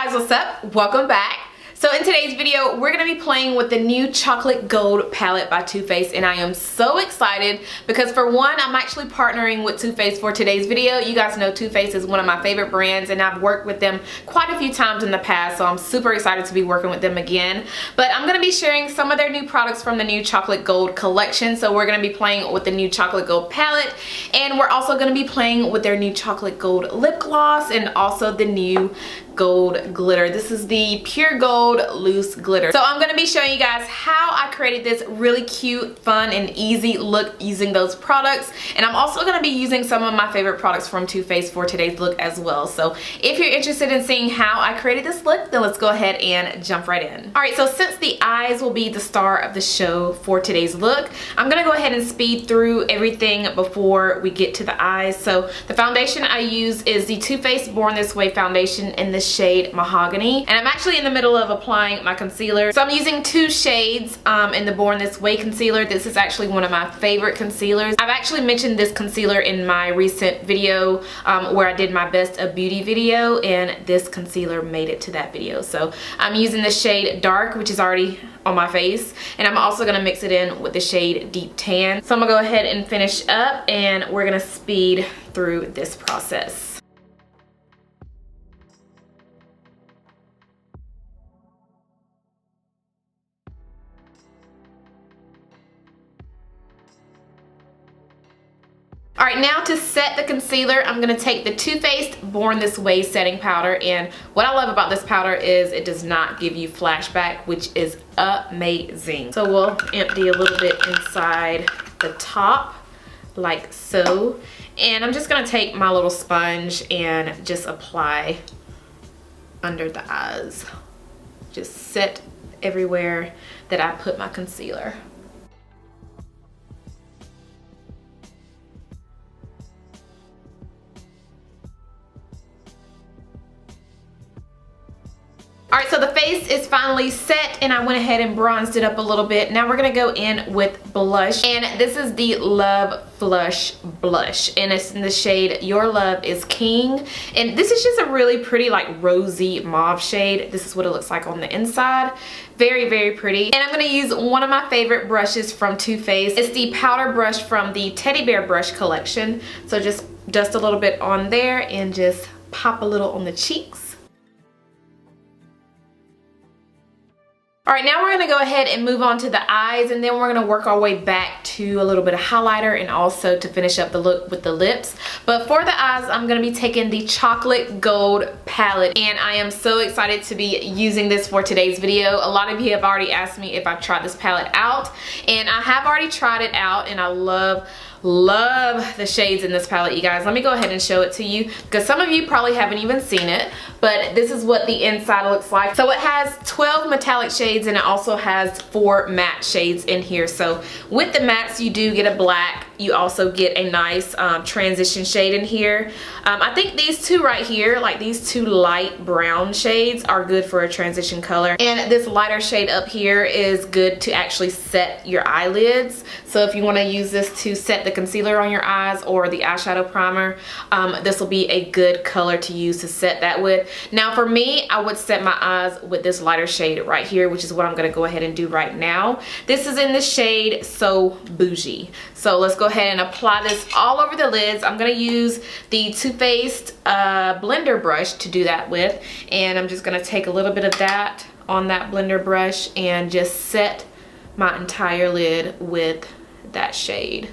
guys, what's up? Welcome back. So in today's video, we're going to be playing with the new Chocolate Gold palette by Too Faced, and I am so excited because for one, I'm actually partnering with Too Faced for today's video. You guys know Too Faced is one of my favorite brands, and I've worked with them quite a few times in the past, so I'm super excited to be working with them again. But I'm going to be sharing some of their new products from the new Chocolate Gold collection. So we're going to be playing with the new Chocolate Gold palette, and we're also going to be playing with their new Chocolate Gold lip gloss and also the new gold glitter. This is the Pure Gold loose glitter. So I'm going to be showing you guys how I created this really cute, fun, and easy look using those products. And I'm also going to be using some of my favorite products from Too Faced for today's look as well. So if you're interested in seeing how I created this look, then let's go ahead and jump right in. Alright, so since the eyes will be the star of the show for today's look, I'm going to go ahead and speed through everything before we get to the eyes. So the foundation I use is the Too Faced Born This Way foundation in the shade Mahogany, and I'm actually in the middle of applying my concealer. So I'm using two shades in the Born This Way concealer. This is actually one of my favorite concealers. I've actually mentioned this concealer in my recent video where I did my best of beauty video, and this concealer made it to that video. So I'm using the shade Dark, which is already on my face, and I'm also going to mix it in with the shade Deep Tan. So I'm gonna go ahead and finish up, and we're gonna speed through this process. Alright, now to set the concealer, I'm going to take the Too Faced Born This Way setting powder, and what I love about this powder is it does not give you flashback, which is amazing. So we'll empty a little bit inside the top, like so, and I'm just going to take my little sponge and just apply under the eyes. Just set everywhere that I put my concealer. Alright, so the face is finally set, and I went ahead and bronzed it up a little bit. Now we're going to go in with blush, and this is the Love Flush Blush, and it's in the shade Your Love Is King. And this is just a really pretty, like, rosy mauve shade. This is what it looks like on the inside. Very, very pretty. And I'm going to use one of my favorite brushes from Too Faced. It's the powder brush from the Teddy Bear brush collection. So just dust a little bit on there and just pop a little on the cheeks. Alright, now we're going to go ahead and move on to the eyes, and then we're going to work our way back to a little bit of highlighter and also to finish up the look with the lips. But for the eyes, I'm going to be taking the Chocolate Gold palette, and I am so excited to be using this for today's video. A lot of you have already asked me if I've tried this palette out, and I have already tried it out, and I love the shades in this palette, you guys. Let me go ahead and show it to you because some of you probably haven't even seen it, but this is what the inside looks like. So it has 12 metallic shades, and it also has 4 matte shades in here. So with the mattes, you do get a black. You also get a nice transition shade in here. I think these two right here, like these two light brown shades, are good for a transition color, and this lighter shade up here is good to actually set your eyelids. So if you want to use this to set the concealer on your eyes or the eyeshadow primer, this will be a good color to use to set that with. Now for me, I would set my eyes with this lighter shade right here, which is what I'm going to go ahead and do right now. This is in the shade So Bougie. So let's go ahead and apply this all over the lids. I'm going to use the Too Faced blender brush to do that with, and I'm just going to take a little bit of that on that blender brush and just set my entire lid with that shade.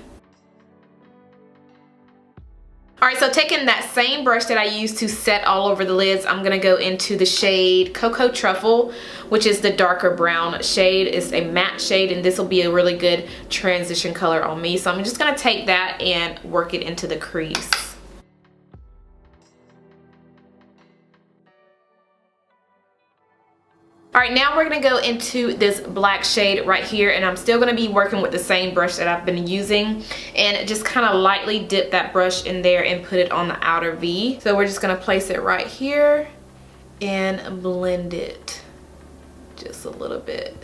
Alright, so taking that same brush that I used to set all over the lids, I'm going to go into the shade Cocoa Truffle, which is the darker brown shade. It's a matte shade, and this will be a really good transition color on me. So I'm just going to take that and work it into the crease. Alright, now we're going to go into this black shade right here, and I'm still going to be working with the same brush that I've been using, and just kind of lightly dip that brush in there and put it on the outer V. So we're just going to place it right here and blend it just a little bit.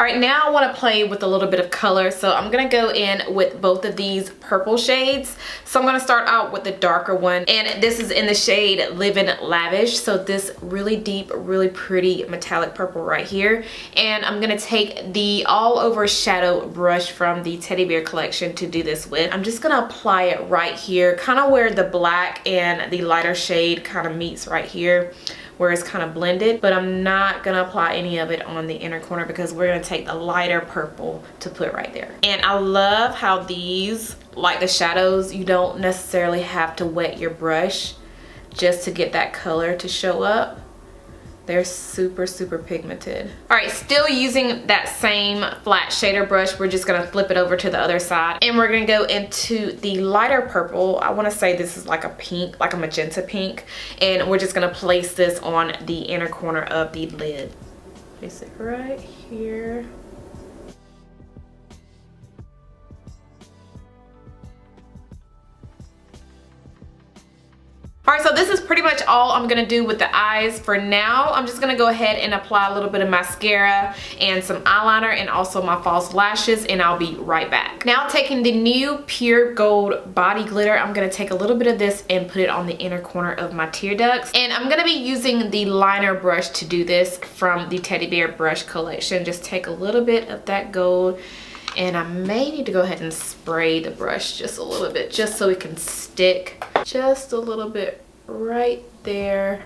All right, now I want to play with a little bit of color, so I'm gonna go in with both of these purple shades. So I'm gonna start out with the darker one, and this is in the shade Livin' Lavish. So this really deep, really pretty metallic purple right here. And I'm gonna take the all over shadow brush from the Teddy Bear collection to do this with. I'm just gonna apply it right here, kind of where the black and the lighter shade kind of meets right here, where it's kind of blended, but I'm not gonna apply any of it on the inner corner because we're gonna take the lighter purple to put right there. And I love how these, like the shadows, you don't necessarily have to wet your brush just to get that color to show up. They're super, super pigmented. All right, still using that same flat shader brush, we're just gonna flip it over to the other side. And we're gonna go into the lighter purple. I wanna say this is like a pink, like a magenta pink. And we're just gonna place this on the inner corner of the lid. Place it right here. All right, so this is pretty much all I'm gonna do with the eyes for now. I'm just gonna go ahead and apply a little bit of mascara and some eyeliner and also my false lashes, and I'll be right back. Now taking the new Pure Gold body glitter, I'm gonna take a little bit of this and put it on the inner corner of my tear ducts. And I'm gonna be using the liner brush to do this from the Teddy Bear brush collection. Just take a little bit of that gold, and I may need to go ahead and spray the brush just a little bit, just so it can stick just a little bit right there.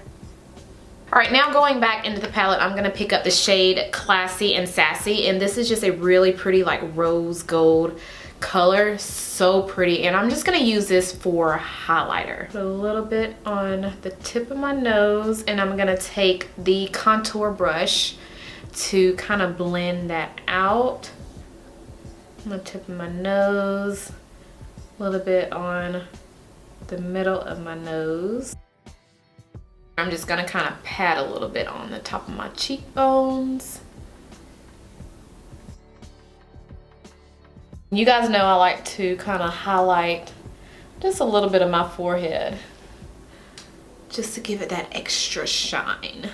All right, now going back into the palette, I'm gonna pick up the shade Classy and Sassy, and this is just a really pretty like rose gold color, so pretty. And I'm just gonna use this for highlighter. Put a little bit on the tip of my nose, and I'm gonna take the contour brush to kind of blend that out on the tip of my nose, a little bit on the middle of my nose. I'm just gonna kind of pat a little bit on the top of my cheekbones. You guys know I like to kind of highlight just a little bit of my forehead, just to give it that extra shine.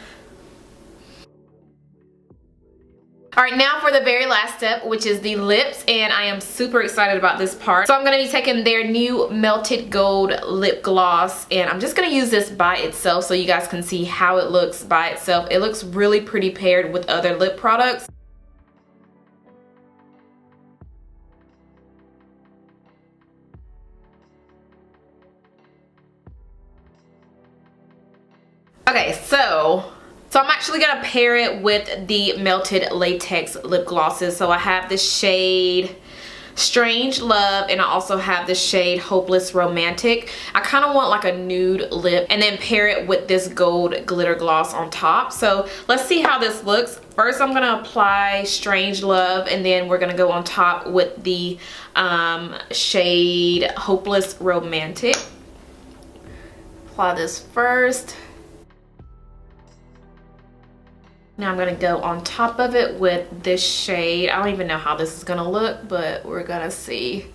All right, now for the very last step, which is the lips, and I am super excited about this part. So I'm gonna be taking their new Melted Gold lip gloss, and I'm just gonna use this by itself so you guys can see how it looks by itself. It looks really pretty paired with other lip products. Okay, so I'm actually gonna pair it with the Melted Latex lip glosses. So I have the shade Strange Love, and I also have the shade Hopeless Romantic. I kind of want like a nude lip, and then pair it with this gold glitter gloss on top. So let's see how this looks. First, I'm gonna apply Strange Love, and then we're gonna go on top with the shade Hopeless Romantic. Apply this first. Now I'm gonna go on top of it with this shade. I don't even know how this is gonna look, but we're gonna see.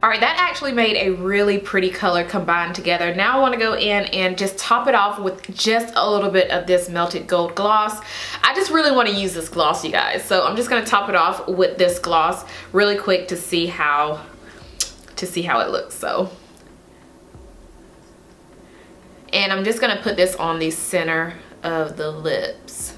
All right, that actually made a really pretty color combined together. Now I wanna go in and just top it off with just a little bit of this Melted Gold gloss. I just really wanna use this gloss, you guys. So I'm just gonna top it off with this gloss really quick to see how it looks. So. And I'm just gonna put this on the center of the lips.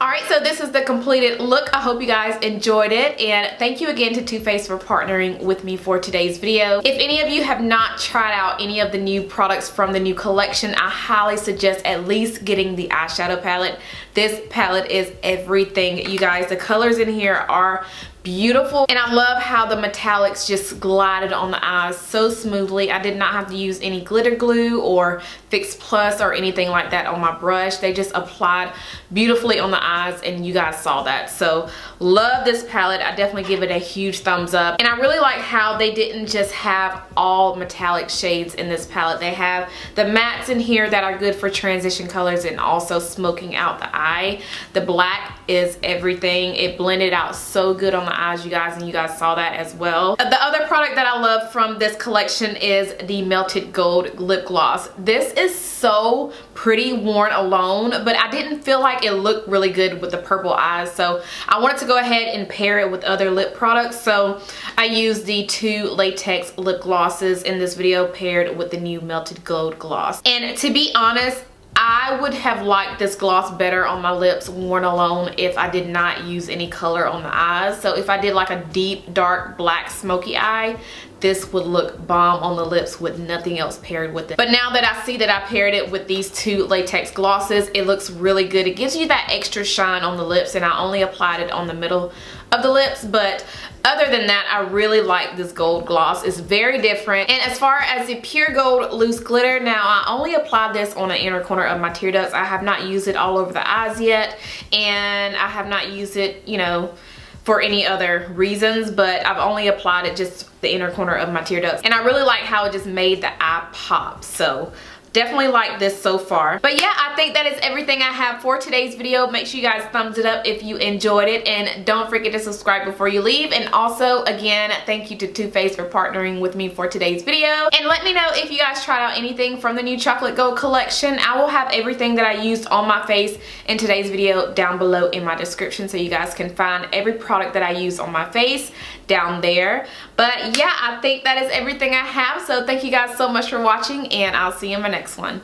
Alright, so this is the completed look. I hope you guys enjoyed it, and thank you again to Too Faced for partnering with me for today's video. If any of you have not tried out any of the new products from the new collection, I highly suggest at least getting the eyeshadow palette. This palette is everything, you guys. The colors in here are beautiful, and I love how the metallics just glided on the eyes so smoothly. I did not have to use any glitter glue or Fix Plus or anything like that on my brush. They just applied beautifully on the eyes, and you guys saw that. So love this palette. I definitely give it a huge thumbs up, and I really like how they didn't just have all metallic shades in this palette. They have the mattes in here that are good for transition colors and also smoking out the eye. The black is everything. It blended out so good on the eyes, you guys, and you guys saw that as well. The other product that I love from this collection is the Melted Gold lip gloss. This is so pretty worn alone, but I didn't feel like it looked really good with the purple eyes, so I wanted to go ahead and pair it with other lip products. So I used the 2 latex lip glosses in this video paired with the new Melted Gold gloss. And to be honest, I would have liked this gloss better on my lips worn alone if I did not use any color on the eyes. So if I did like a deep dark black smoky eye, this would look bomb on the lips with nothing else paired with it. But now that I see that I paired it with these 2 latex glosses, it looks really good. It gives you that extra shine on the lips, and I only applied it on the middle of the lips, but other than that, I really like this gold gloss. It's very different. And as far as the Pure Gold Loose Glitter, now I only applied this on the inner corner of my tear ducts. I have not used it all over the eyes yet, and I have not used it, you know, for any other reasons, but I've only applied it just the inner corner of my tear ducts, and I really like how it just made the eye pop. So definitely like this so far. But yeah, I think that is everything I have for today's video. Make sure you guys thumbs it up if you enjoyed it, and don't forget to subscribe before you leave. And also, again, thank you to Too Faced for partnering with me for today's video. And let me know if you guys tried out anything from the new Chocolate Gold collection. I will have everything that I used on my face in today's video down below in my description, so you guys can find every product that I use on my face down there. But yeah, I think that is everything I have. So thank you guys so much for watching, and I'll see you in my next one.